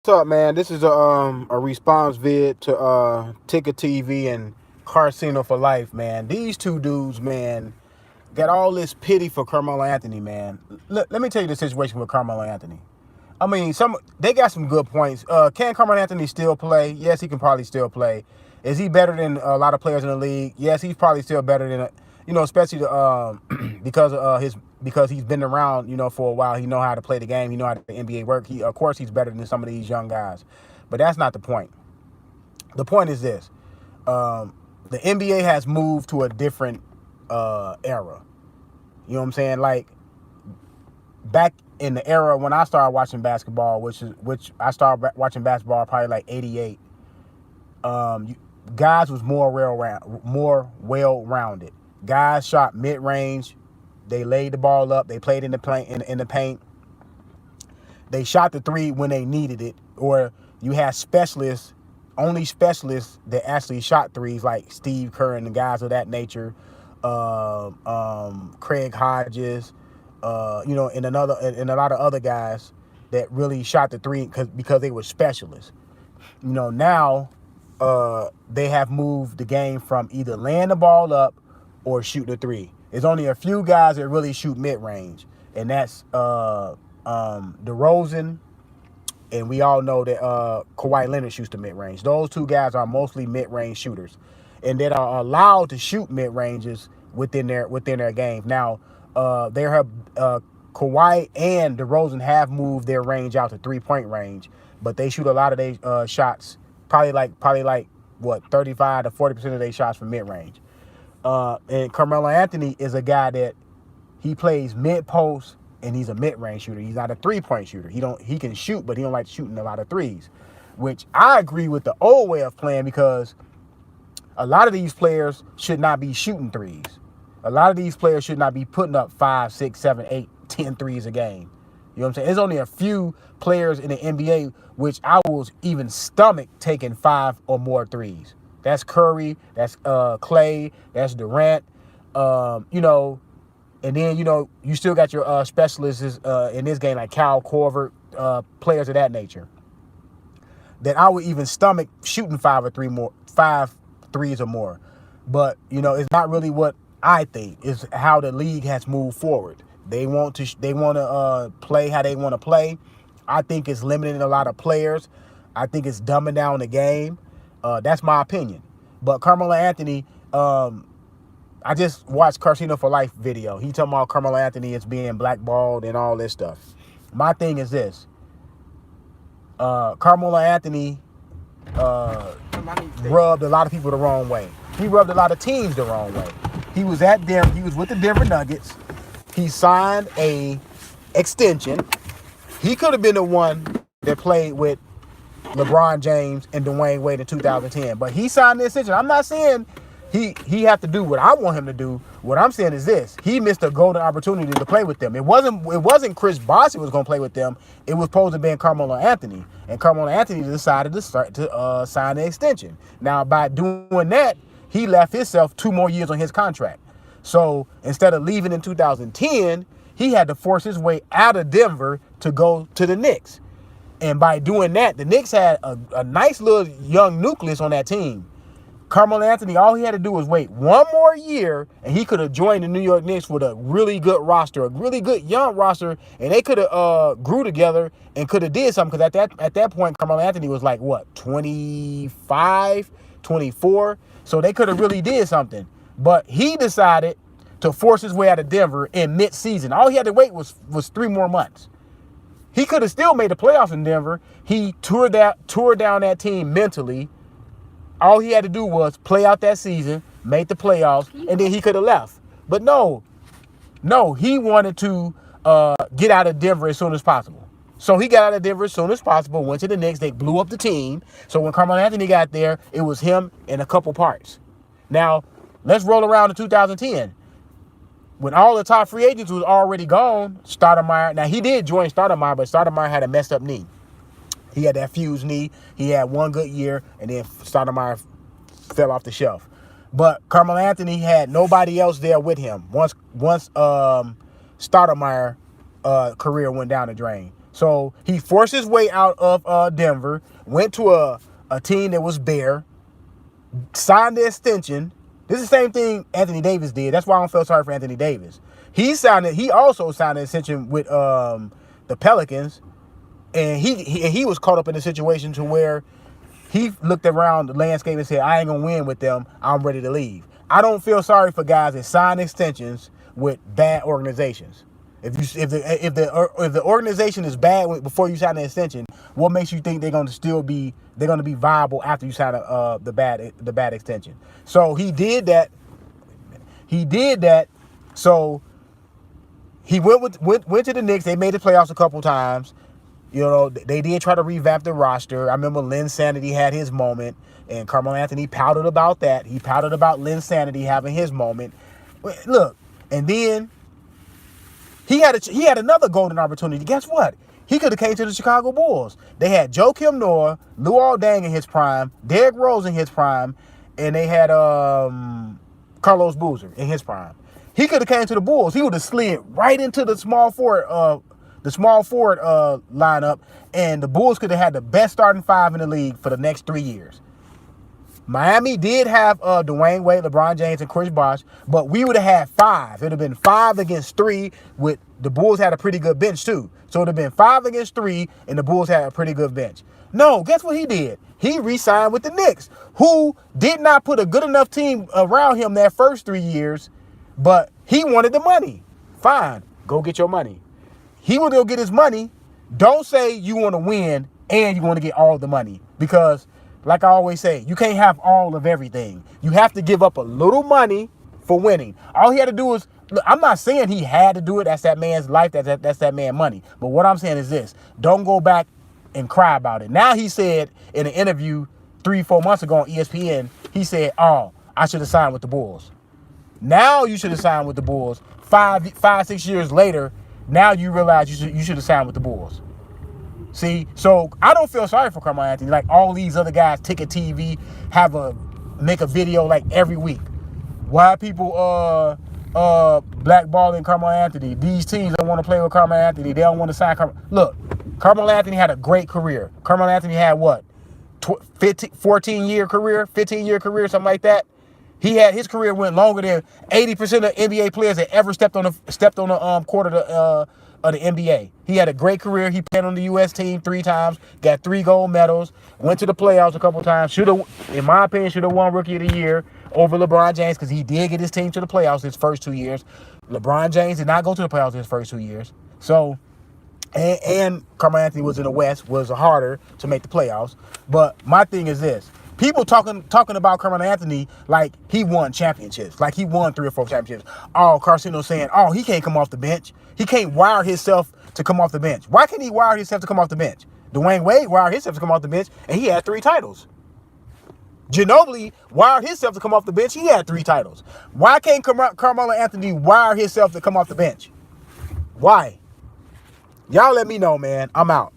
What's up, man? This is a response vid to Tickettv and Karceno4Life, man. These two dudes, man, got all this pity for Carmelo Anthony, man. Let me tell you the situation with Carmelo Anthony. I mean, they got some good points. Can Carmelo Anthony still play? Yes, he can probably still play. Is he better than a lot of players in the league? Yes, he's probably still better than especially because he's been around, for a while. He know how to play the game. He know how the NBA work. Of course he's better than some of these young guys, but that's not the point. The point is this: the NBA has moved to a different era. You know what I'm saying? Like back in the era when I started watching basketball, which I started watching basketball probably like '88. Guys was more well-rounded. Guys shot mid-range. They laid the ball up. They played in the paint. They shot the three when they needed it. Or you had only specialists that actually shot threes, like Steve Kerr and the guys of that nature. Craig Hodges, and a lot of other guys that really shot the three because they were specialists. Now they have moved the game from either laying the ball up or shooting the three. There's only a few guys that really shoot mid-range, and that's DeRozan, and we all know that Kawhi Leonard shoots the mid-range. Those two guys are mostly mid-range shooters, and that are allowed to shoot mid-ranges within their game. Now, Kawhi and DeRozan have moved their range out to three-point range, but they shoot a lot of their shots, probably like what 35 to 40% of their shots from mid-range. And Carmelo Anthony is a guy that he plays mid-post, and he's a mid-range shooter. He's not a three-point shooter. He can shoot, but he don't like shooting a lot of threes, which I agree with the old way of playing, because a lot of these players should not be shooting threes. A lot of these players should not be putting up 5, 6, 7, 8, 10 threes a game. You know what I'm saying? There's only a few players in the NBA which I will even stomach taking 5 or more threes. That's Curry, that's Clay, that's Durant, and then, you still got your specialists in this game, like Kyle Korver, players of that nature, that I would even stomach shooting 5 threes or more. But, it's not really what I think. It's how the league has moved forward. They want to play how they want to play. I think it's limiting a lot of players. I think it's dumbing down the game. That's my opinion. But Carmelo Anthony, I just watched Karceno4Life video. He talking about Carmelo Anthony is being blackballed and all this stuff. My thing is this. Carmelo Anthony rubbed a lot of people the wrong way. He rubbed a lot of teams the wrong way. He was with the Denver Nuggets. He signed a extension. He could have been the one that played with LeBron James and Dwayne Wade in 2010, but he signed the extension. I'm not saying he have to do what I want him to do. What I'm saying is this: he missed a golden opportunity to play with them. It wasn't Chris Bosh who was going to play with them. It was supposed to be Carmelo Anthony, and Carmelo Anthony decided to sign the extension. Now, by doing that, he left himself 2 more years on his contract. So instead of leaving in 2010, he had to force his way out of Denver to go to the Knicks. And by doing that, the Knicks had a nice little young nucleus on that team. Carmelo Anthony, all he had to do was wait 1 more year, and he could have joined the New York Knicks with a really good roster, a really good young roster, and they could have grew together and could have did something. Because at that point, Carmelo Anthony was like, what, 25, 24? So they could have really did something. But he decided to force his way out of Denver in mid-season. All he had to wait was 3 more months. He could have still made the playoffs in Denver. He tore down that team mentally. All he had to do was play out that season, make the playoffs, and then he could have left. But no, he wanted to get out of Denver as soon as possible. So he got out of Denver as soon as possible, went to the Knicks. They blew up the team. So when Carmelo Anthony got there, it was him and a couple parts. Now, let's roll around to 2010. When all the top free agents was already gone, Stoudemire, now he did join Stoudemire, but Stoudemire had a messed up knee. He had that fused knee. He had 1 good year, and then Stoudemire fell off the shelf. But Carmelo Anthony had nobody else there with him once Stoudemire career went down the drain. So he forced his way out of Denver, went to a team that was bare, signed the extension. This is the same thing Anthony Davis did. That's why I don't feel sorry for Anthony Davis. He also signed an extension with the Pelicans, and he was caught up in a situation to where he looked around the landscape and said, I ain't gonna win with them. I'm ready to leave. I don't feel sorry for guys that sign extensions with bad organizations. If the organization is bad before you sign the extension, what makes you think they're gonna be viable after you sign the bad extension? So he did that. So he went to the Knicks. They made the playoffs a couple times. You know, they did try to revamp the roster. I remember Lynn Sanity had his moment, and Carmelo Anthony pouted about that. He pouted about Lynn Sanity having his moment. Look, and then he had another golden opportunity. Guess what? He could have came to the Chicago Bulls. They had Joakim Noah, Luol Deng in his prime, Derrick Rose in his prime, and they had Carlos Boozer in his prime. He could have came to the Bulls. He would have slid right into the small forward lineup, and the Bulls could have had the best starting five in the league for the next 3 years. Miami did have Dwayne Wade, LeBron James, and Chris Bosh, but we would have had 5. It would have been 5 against 3. With the Bulls had a pretty good bench too, so it would have been 5 against 3, and the Bulls had a pretty good bench. No, guess what he did? He re-signed with the Knicks, who did not put a good enough team around him that first 3 years, but he wanted the money. Fine, go get your money. He would go get his money. Don't say you want to win and you want to get all the money, because like I always say, you can't have all of everything. You have to give up a little money for winning. All he had to do was, look, I'm not saying he had to do it. That's that man's life. That's that man's money. But what I'm saying is this: don't go back and cry about it. Now he said in an interview 3-4 months ago on ESPN, he said, "Oh, I should have signed with the Bulls." Now you should have signed with the Bulls. 5-6 years later, now you realize you should have signed with the Bulls. See, so I don't feel sorry for Carmelo Anthony. Like all these other guys, Tickettv make a video like every week. Why people blackballing Carmelo Anthony? These teams don't want to play with Carmelo Anthony. They don't want to sign Carmelo. Look, Carmelo Anthony had a great career. Carmelo Anthony had what? 14-year career, 15-year career, something like that. His career went longer than 80% of NBA players that ever stepped on the court of the NBA. He had a great career. He played on the U.S. team 3 times, got 3 gold medals, went to the playoffs a couple times. In my opinion, should have won Rookie of the Year over LeBron James, because he did get his team to the playoffs his first 2 years. LeBron James did not go to the playoffs his first 2 years. So, and Carmelo Anthony was in the West, was harder to make the playoffs. But my thing is this. People talking about Carmelo Anthony like he won championships, like he won 3 or 4 championships. Oh, Karceno saying, oh, he can't come off the bench. He can't wire himself to come off the bench. Why can't he wire himself to come off the bench? Dwayne Wade wired himself to come off the bench, and he had 3 titles. Ginobili wired himself to come off the bench. He had 3 titles. Why can't Carmelo Anthony wire himself to come off the bench? Why? Y'all let me know, man. I'm out.